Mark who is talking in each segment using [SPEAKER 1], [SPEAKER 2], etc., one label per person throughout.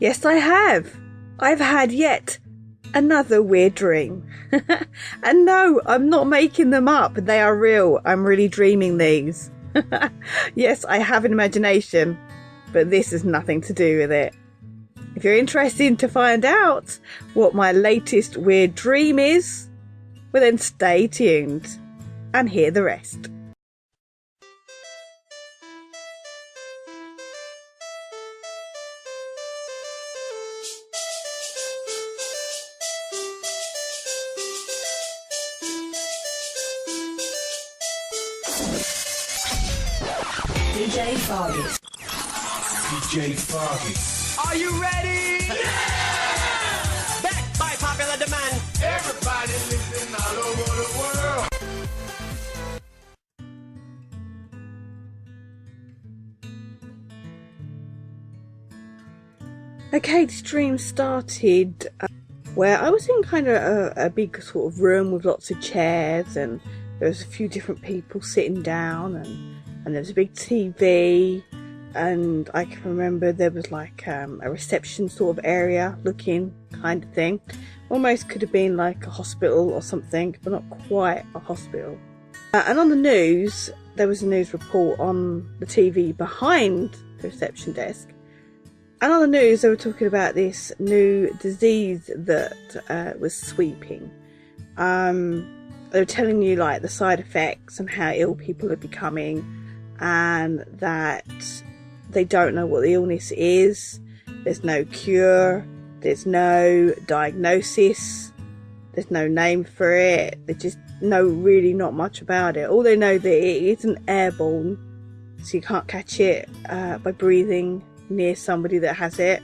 [SPEAKER 1] Yes, I have. I've had yet another weird dream. And no, I'm not making them up. They are real. I'm really dreaming these. Yes, I have an imagination, but this has nothing to do with it. If you're interested to find out what my latest weird dream is, well then stay tuned and hear the rest.
[SPEAKER 2] DJ Fargis.
[SPEAKER 3] DJ Fargis.
[SPEAKER 4] Are you ready? Yeah! Backed by popular demand.
[SPEAKER 3] Everybody listening all over the world.
[SPEAKER 1] Okay, this dream started where I was in kind of a big sort of room with lots of chairs, and there was a few different people sitting down, and there was a big TV, and I can remember there was like a reception sort of area looking kind of thing. Almost could have been like a hospital or something, but not quite a hospital. And on the news, there was a news report on the TV behind the reception desk. And on the news, they were talking about this new disease that was sweeping. They were telling you like the side effects and how ill people are becoming, and that they don't know what the illness is. There's no cure. There's no diagnosis. There's no name for it. They just know really not much about it. All they know that it isn't airborne, so you can't catch it by breathing near somebody that has it.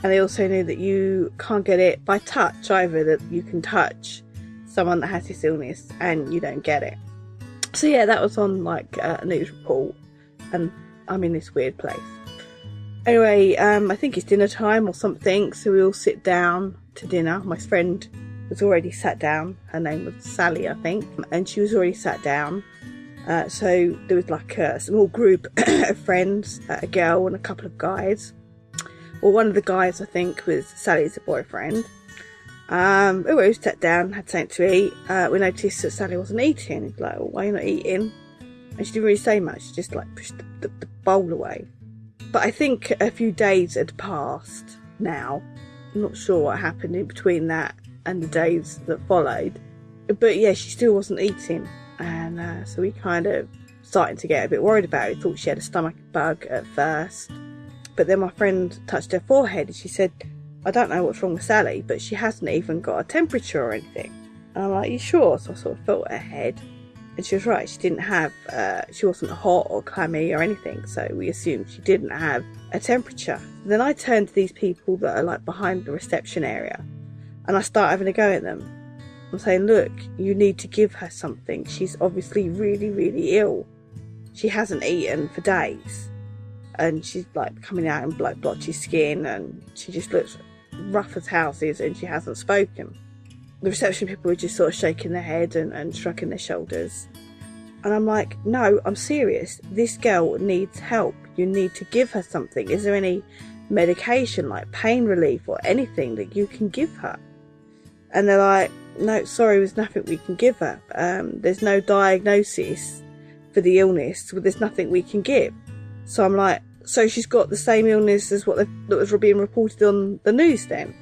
[SPEAKER 1] And they also know that you can't get it by touch either, that you can touch someone that has this illness and you don't get it. So yeah, that was on like a news report, and I'm in this weird place. Anyway, I think it's dinner time or something, so we all sit down to dinner. My friend was already sat down. Her name was Sally, I think, and she was already sat down. So there was like a small group of friends, a girl and a couple of guys. Well, one of the guys, I think, was Sally's boyfriend. We all sat down, had something to eat. We noticed that Sally wasn't eating. He's like, well, why are you not eating? And she didn't really say much. She just like pushed the bowl away. But I think a few days had passed now. I'm not sure what happened in between that and the days that followed. But yeah, she still wasn't eating. And so we kind of started to get a bit worried about it. We thought she had a stomach bug at first. But then my friend touched her forehead and she said, I don't know what's wrong with Sally, but she hasn't even got a temperature or anything. And I'm like, you sure? So I sort of felt her head. And she was right, she didn't have, she wasn't hot or clammy or anything. So we assumed she didn't have a temperature. Then I turned to these people that are like behind the reception area. And I start having a go at them. I'm saying, look, you need to give her something. She's obviously really, really ill. She hasn't eaten for days. And she's like coming out in like blotchy skin, and she just looks rough as houses, and she hasn't spoken. The reception people were just sort of shaking their head and shrugging their shoulders. And I'm like, no, I'm serious. This girl needs help. You need to give her something. Is there any medication, like pain relief or anything that you can give her? And they're like, no, sorry, there's nothing we can give her. There's no diagnosis for the illness. There's nothing we can give. So I'm like, so she's got the same illness as that was being reported on the news then?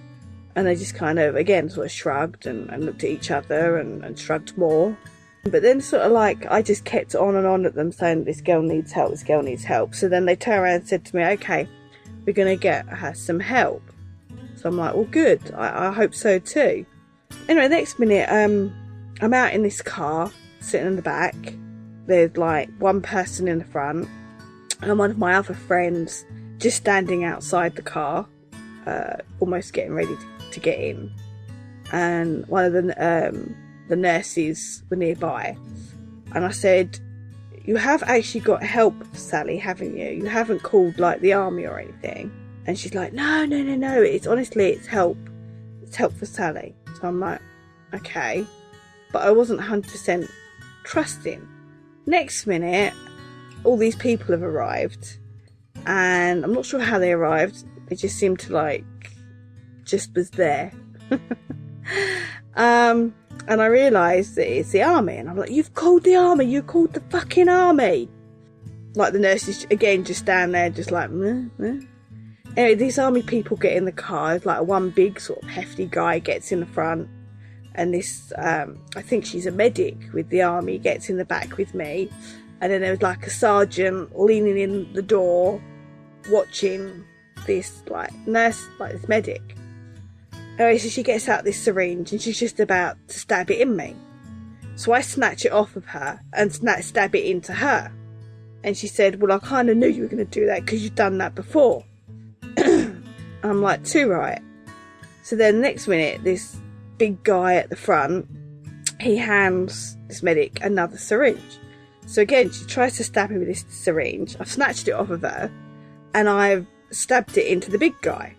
[SPEAKER 1] And they just kind of, again, sort of shrugged and looked at each other and shrugged more. But then sort of like, I just kept on and on at them saying, this girl needs help, this girl needs help. So then they turned around and said to me, okay, we're going to get her some help. So I'm like, well, good. I hope so too. Anyway, next minute, I'm out in this car, sitting in the back. There's like one person in the front, and one of my other friends just standing outside the car, almost getting ready to get in. And one of the nurses were nearby. And I said, you have actually got help, Sally, haven't you? You haven't called like the army or anything. And she's like, no. It's honestly, it's help. It's help for Sally. So I'm like, okay. But I wasn't 100% trusting. Next minute, all these people have arrived. And I'm not sure how they arrived. They just seemed to like just was there. And I realised that it's the army, and I'm like, you've called the army, you called the fucking army. Like, the nurses, again, just stand there, just like, meh, meh. Anyway, these army people get in the car, like one big sort of hefty guy gets in the front, and this, I think she's a medic with the army, gets in the back with me, and then there was like a sergeant leaning in the door, watching this, like, nurse, like this medic. Anyway, so she gets out this syringe and she's just about to stab it in me. So I snatch it off of her and stab it into her. And she said, well, I kind of knew you were going to do that because you've done that before. I'm like, too right. So then next minute, this big guy at the front, he hands this medic another syringe. So again, she tries to stab him with this syringe. I've snatched it off of her and I've stabbed it into the big guy.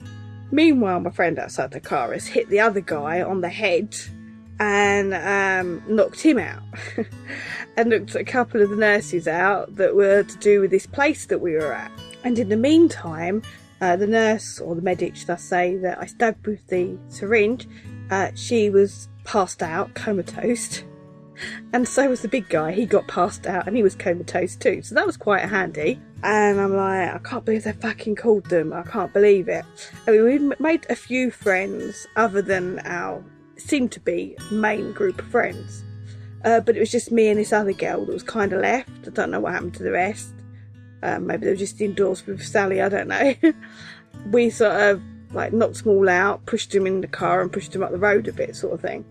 [SPEAKER 1] Meanwhile, my friend outside the car has hit the other guy on the head and knocked him out. And knocked a couple of the nurses out that were to do with this place that we were at. And in the meantime, the nurse, or the medic, should I say, that I stabbed with the syringe, she was passed out, comatose. And so was the big guy. He got passed out and he was comatose too. So that was quite handy. And I'm like, I can't believe they fucking called them. I can't believe it. I mean, we made a few friends other than our, seemed to be, main group of friends. But it was just me and this other girl that was kind of left. I don't know what happened to the rest. Maybe they were just indoors with Sally, I don't know. We sort of like knocked them all out, pushed them in the car and pushed them up the road a bit, sort of thing.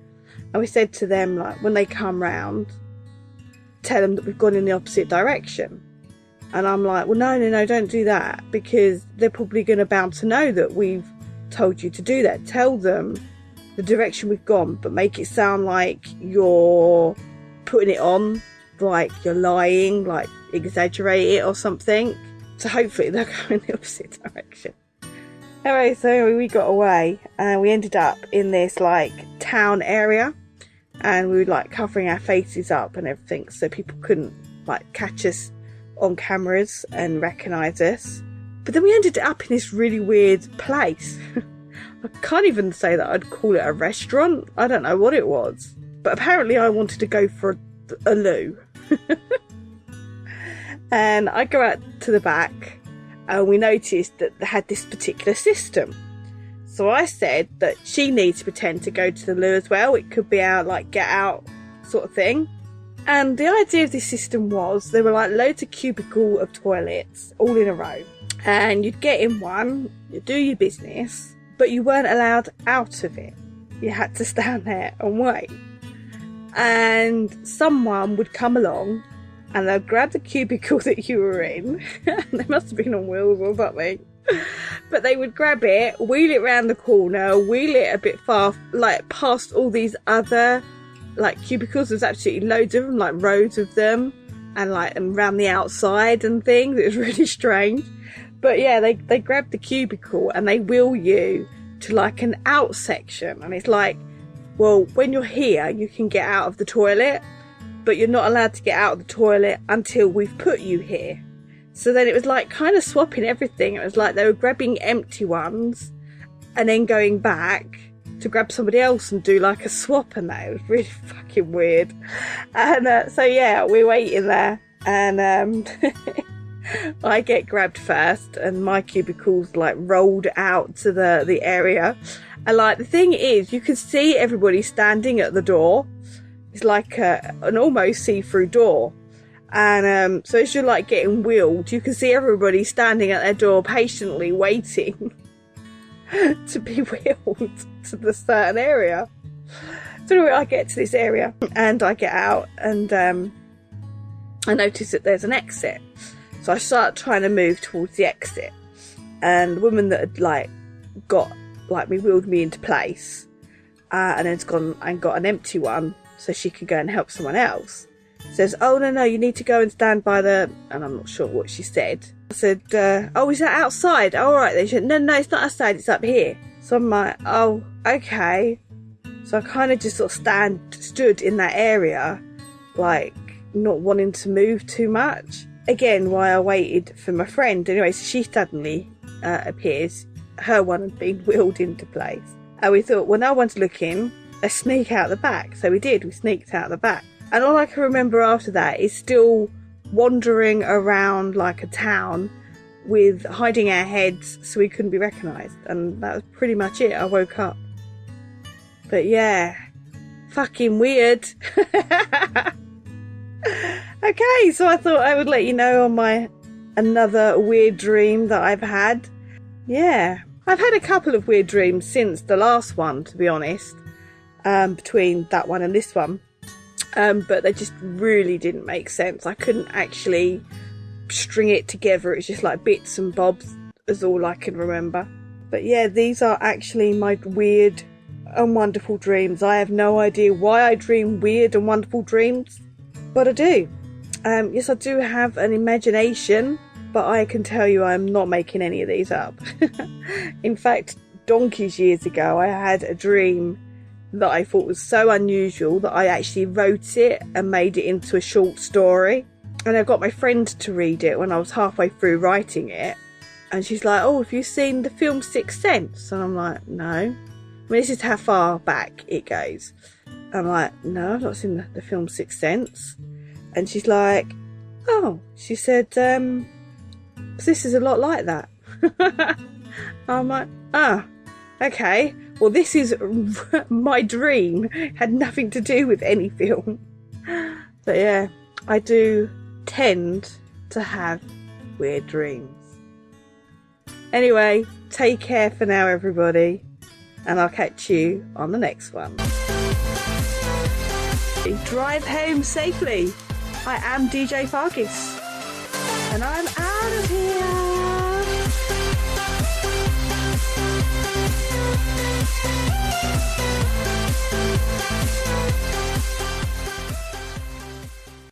[SPEAKER 1] And we said to them, like, when they come round, tell them that we've gone in the opposite direction. And I'm like, well, no, don't do that, because they're probably going to bound to know that we've told you to do that. Tell them the direction we've gone, but make it sound like you're putting it on, like you're lying, like exaggerate it or something. So hopefully they'll go in the opposite direction. Anyway, so we got away and we ended up in this like town area, and we were like covering our faces up and everything so people couldn't like catch us on cameras and recognise us. But then we ended up in this really weird place. I can't even say that I'd call it a restaurant. I don't know what it was. But apparently I wanted to go for a loo. And I go out to the back and we noticed that they had this particular system. So I said that she needs to pretend to go to the loo as well. It could be our like get out sort of thing. And the idea of this system was there were like loads of cubicle of toilets all in a row. And you'd get in one, you'd do your business, but you weren't allowed out of it. You had to stand there and wait. And someone would come along and they'd grab the cubicle that you were in. They must have been on wheels or something. But they would grab it, wheel it round the corner, wheel it a bit far, like past all these other like cubicles. There's absolutely loads of them, like rows of them, and like around the outside and things. It was really strange. But yeah, they grab the cubicle and they wheel you to like an out section. And it's like, well, when you're here, you can get out of the toilet, but you're not allowed to get out of the toilet until we've put you here. So then it was like kind of swapping everything. It was like they were grabbing empty ones and then going back to grab somebody else and do like a swap and that. It was really fucking weird. And so yeah, we're waiting there and I get grabbed first and my cubicle's like rolled out to the area. And like the thing is, you can see everybody standing at the door. It's like an almost see-through door. And so as you're like getting wheeled, you can see everybody standing at their door patiently waiting to be wheeled to the certain area. So anyway, I get to this area and I get out and I notice that there's an exit. So I start trying to move towards the exit, and the woman that had like got like me wheeled me into place and then's gone and got an empty one so she could go and help someone else. Says, oh no, you need to go and stand by the, and I'm not sure what she said. I said, oh, is that outside? Oh, all right then. She said, no, it's not outside, it's up here. So I'm like, oh, okay. So I kind of just sort of stood in that area, like not wanting to move too much. Again, while I waited for my friend. Anyway, so she suddenly appears. Her one had been wheeled into place. And we thought, well, no one's looking, let's sneak out the back. So we did, we sneaked out the back. And all I can remember after that is still wandering around like a town with hiding our heads so we couldn't be recognised. And that was pretty much it. I woke up. But yeah, fucking weird. Okay, so I thought I would let you know on my another weird dream that I've had. Yeah, I've had a couple of weird dreams since the last one, to be honest, between that one and this one. But they just really didn't make sense. I couldn't actually string it together. It's just like bits and bobs is all I can remember. But yeah, these are actually my weird and wonderful dreams. I have no idea why I dream weird and wonderful dreams, but I do. Yes, I do have an imagination, but I can tell you I'm not making any of these up. In fact, donkeys years ago, I had a dream that I thought was so unusual that I actually wrote it and made it into a short story. And I got my friend to read it when I was halfway through writing it. And she's like, oh, have you seen the film Sixth Sense? And I'm like, no. I mean, this is how far back it goes. I'm like, no, I've not seen the film Sixth Sense. And she's like, oh, she said, this is a lot like that. I'm like, ah, okay. Well, this is my dream. Had nothing to do with any film. But yeah, I do tend to have weird dreams. Anyway, take care for now, everybody. And I'll catch you on the next one. Drive home safely. I am DJ Fargis. And I'm out of here.